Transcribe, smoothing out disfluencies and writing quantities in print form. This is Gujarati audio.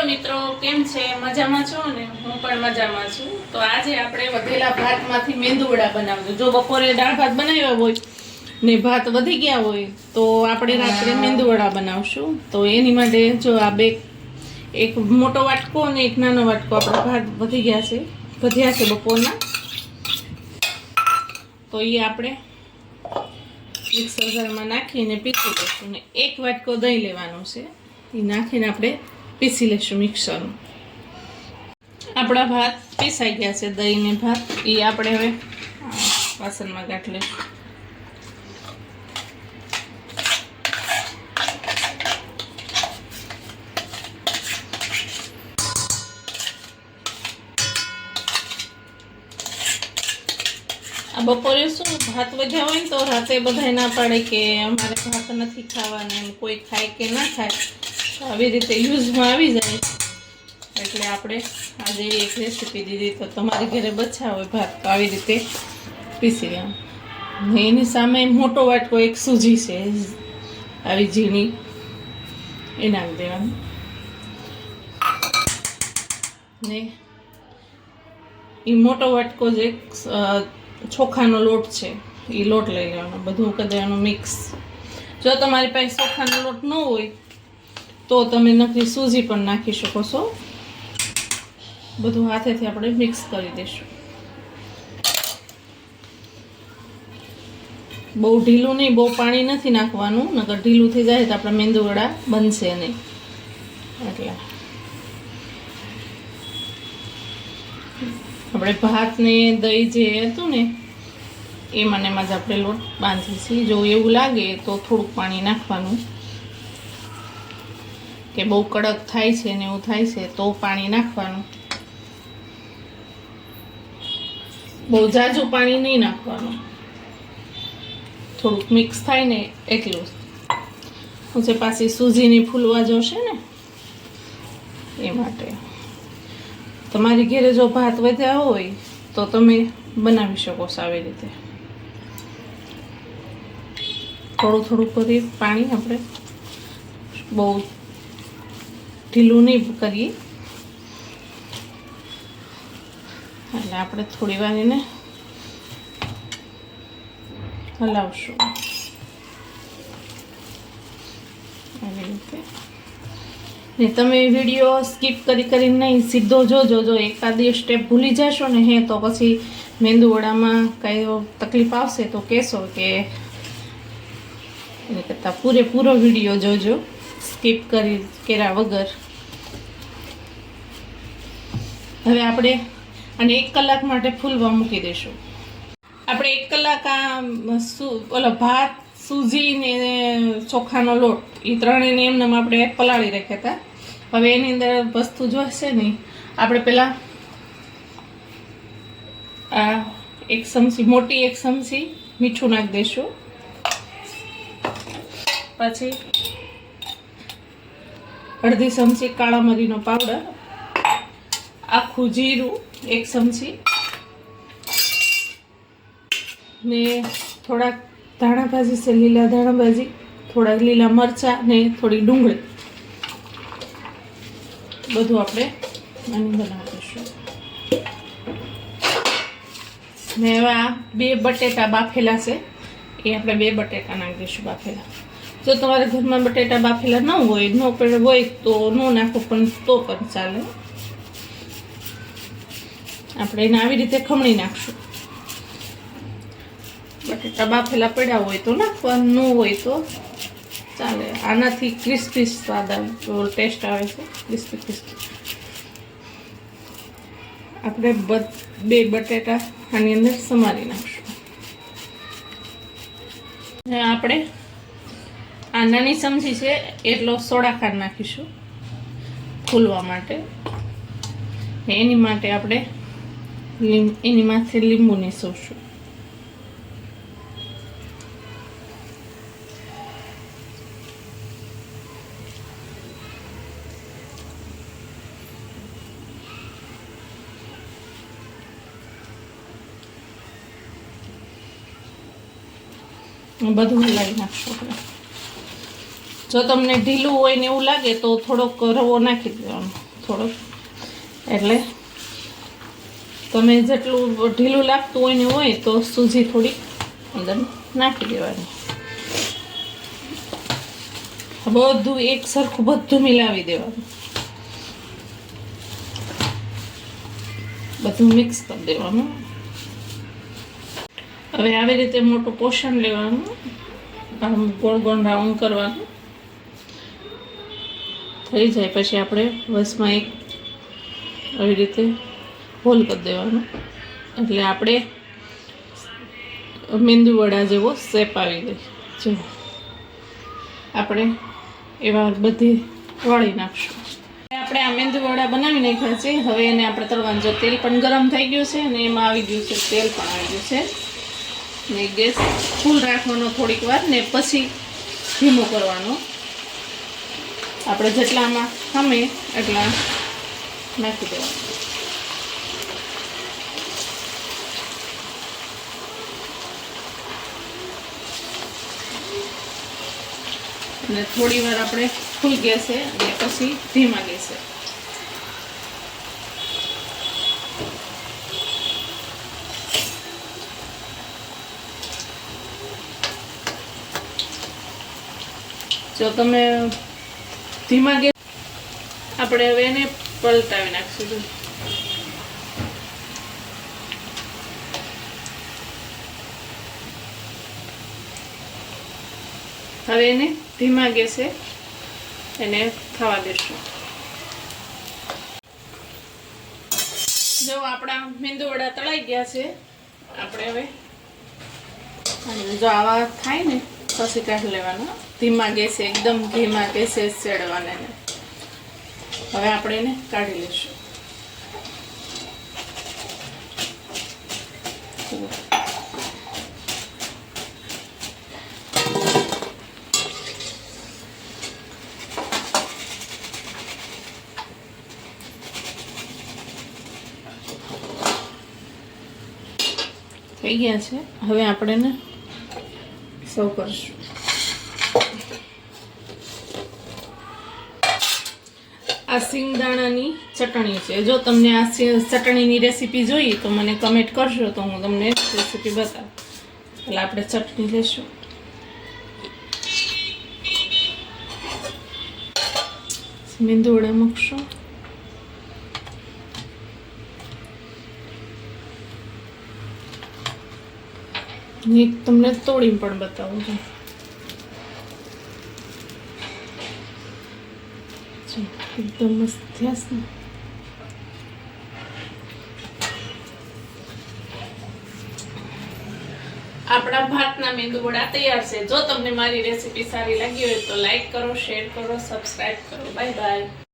મિત્રો, કેમ છે? મજામાં છો ને? હું પણ મજામાં છું. તો આજે આપણે વધેલા ભાતમાંથી મેંદુવડા બનાવશું. જો બપોરે દાળ ભાત બનાવ્યા હોય ને ભાત વધી ગયા હોય તો આપણે રાત્રે મેંદુવડા બનાવશું. તો એની માટે જો આ એક મોટો વાટકો અને એક નાનો વાટકો આપણા ભાત વધ્યા છે બપોરના. તો એ આપણે મિક્સર જારમાં નાખીને પીસી લઈશું. ને એક વાટકો દહીં લેવાનું છે, એ નાખીને આપણે પીસી લઈશું મિક્સરમાં. આપણા ભાત પીસાઈ ગયા છે, દહીં ને ભાત. એ આપણે હવે વાસણમાં ગાંઠ લઈશું. આ બપોરે શું ભાત વધ્યા હોય ને તો રાતે બધા ના પાડે કે અમારે ભાત નથી ખાવાના, કોઈ ખાય કે ના ખાય. આવી રીતે યુઝમાં આવી જાય એટલે આપણે આજે એક રેસીપી દીધી. તો તમારી ઘરે બચ્યા હોય ભાત તો આવી રીતે પીસી લેવાનું. એની સામે મોટો વાટકો એક સૂજી છે આવી ઝીણી, એ નાખી દેવાનું. ને એ મોટો વાટકો જે ચોખાનો લોટ છે એ લોટ લઈ લેવાનો, બધું કરી દેવાનું મિક્સ. જો તમારી પાસે ચોખાનો લોટ ન હોય તો તમે નકરી સૂજી પણ નાખી શકો છો. બધું હાથેથી આપણે મિક્સ કરી દઈશું. બહુ ઢીલું નહીં, બહુ પાણી નથી નાખવાનું, નકર ઢીલું થઈ જાય તો આપણા મેંદુવડા બનશે નહીં. એટલે આપણે ભાત ને દહીં જે હતું ને એમાં જ આપણે લોટ બાંધીએ છીએ. જો એવું લાગે તો થોડુંક પાણી નાખવાનું, કે બહુ કડક થાય છે ને એવું થાય છે તો પાણી નાખવાનું. બહુ ઝાઝું પાણી નહીં નાખવાનું, થોડુંક મિક્સ થાય ને એટલું. પછી પાછી સૂજીની ફૂલવા જોશે ને એ માટે. તમારી ઘરે જો ભાત વધ્યા હોય તો તમે બનાવી શકો છો આવી રીતે. થોડું કરી પાણી આપણે બહુ ઢીલું નહીં કરીએ. એટલે આપણે થોડી વાર એને હલાવશું આવી રીતે. ને તમે વિડીયો સ્કીપ કરીને નહીં, સીધો જોજો. જો એકાદી સ્ટેપ ભૂલી જશો ને તો પછી મેંદુવડામાં કાંઈ તકલીફ આવશે તો કહેશો કે એને કરતાં પૂરેપૂરો વિડીયો જોજો, સ્કીપ કર્યા વગર. હવે આપણે આને 1 કલાક માટે ફૂલવા મૂકી દઈશું. આપણે 1 કલાક ભાત, સૂજી ને ચોખાનો લોટ એ ત્રણેયને એમને આપણે પલાળી રાખ્યા હતા. હવે એની અંદર વસ્તુ જોઈશે ને, આપણે પહેલાં આ 1 ચમચી મોટી 1 ચમચી મીઠું નાખી દઈશું. પછી અડધી ચમચી કાળા મરીનો પાવડર, આખું જીરું 1 ચમચી, ને થોડાક ધાણા ભાજી છે, લીલા ધાણા ભાજી, થોડાક લીલા મરચાં ને થોડી ડુંગળી, બધું આપણે આની બનાવીશું. ને હવે આ 2 બટેટા બાફેલા છે, એ આપણે 2 બટેટા નાખી દઈશું બાફેલા. જો તમારા ઘરમાં બટેટા બાફેલા ન હોય તો ન નાખો, પણ તો પણ ચાલે. આપણે એને આવી રીતે ખમણી નાખશું. બટેટા બાફેલા પડ્યા હોય તો નાખવાનું, ન હોય તો ચાલે. આનાથી ક્રિસ્પી સ્વાદ આવે, ટેસ્ટ આવે છે, ક્રિસ્પી. આપણે 2 બટેટા આની અંદર સમારી નાખશું. આપણે આ નાની ચમચી છે એટલો સોડા ખાંડ નાખીશું ફૂલવા માટે. એની માટે આપણે એની માથે લીંબુ નીસવશું. બધું હલાવી નાખશું આપણે. જો તમને ઢીલું હોય ને એવું લાગે તો થોડોક રવો નાખી દેવાનો, થોડુંક, એટલે તમે જેટલું ઢીલું લાગતું હોય ને હોય તો સૂજી થોડીક અંદર નાખી દેવાની. બધું એક સરખું બધું મિલાવી દેવાનું, બધું મિક્સ કરી દેવાનું. હવે આવી રીતે મોટું પોષણ લેવાનું, આમ ગોળ ગોળ રાઉન્ડ કરવાનું. થઈ જાય પછી આપણે વસમાં એક આવી રીતે હોલ કરી દેવાનું, એટલે આપણે મેંદુ વડા જેવો શેપ આવી જાય. જો આપણે એવા બધી વાળી નાખશું. આપણે આ મેંદુ વડા બનાવી નાખ્યા છે. હવે એને આપણે તળવાનું. જો તેલ પણ ગરમ થઈ ગયું છે અને એમાં આવી ગયું છે તેલ પણ આવી ગયું છે. ને ગેસ ફૂલ રાખવાનો થોડીક વાર, ને પછી ધીમો કરવાનો. આપણે જેટલામાં ખમે એટલા નાખી દેવાનું. અને થોડી વાર આપણે ફૂલ ગેસે અને પછી ધીમા ગેસે. જો તમે ધીમા ગેસ આપણે હવે એને પલટાવી નાખીશું. હવે એને ધીમા ગેસે એને થવા દેશું. જો આપણા મેંદુ વડા તળાઈ ગયા છે. આપણે હવે જો આવા થાય ને પછી કાઢી લેવાના. ધીમા ગેસે, એકદમ ધીમા ગેસે સેડવાના એને. હવે આપણે એને કાઢી લઈશું. થઈ ગયા છે. હવે આપણે એને સર્વ કરીશું. આ સિંગદાણાની ચટણી છે. જો તમને આ ચટણીની રેસીપી જોઈએ તો મને કમેન્ટ કરશો તો હું તમને રેસીપી બતાવું. એટલે આપણે ચટણી લઈશું. મેંદુ વડા મૂકશું. એક તમને તોડીને પણ બતાવું છું. એકદમ મસ્ત થયા છે ને. આપણા ભાતના મેંદુ વડા તૈયાર છે. જો તમને મારી રેસીપી સારી લાગી હોય તો લાઈક કરો, શેર કરો, સબસ્ક્રાઇબ કરો. Bye bye.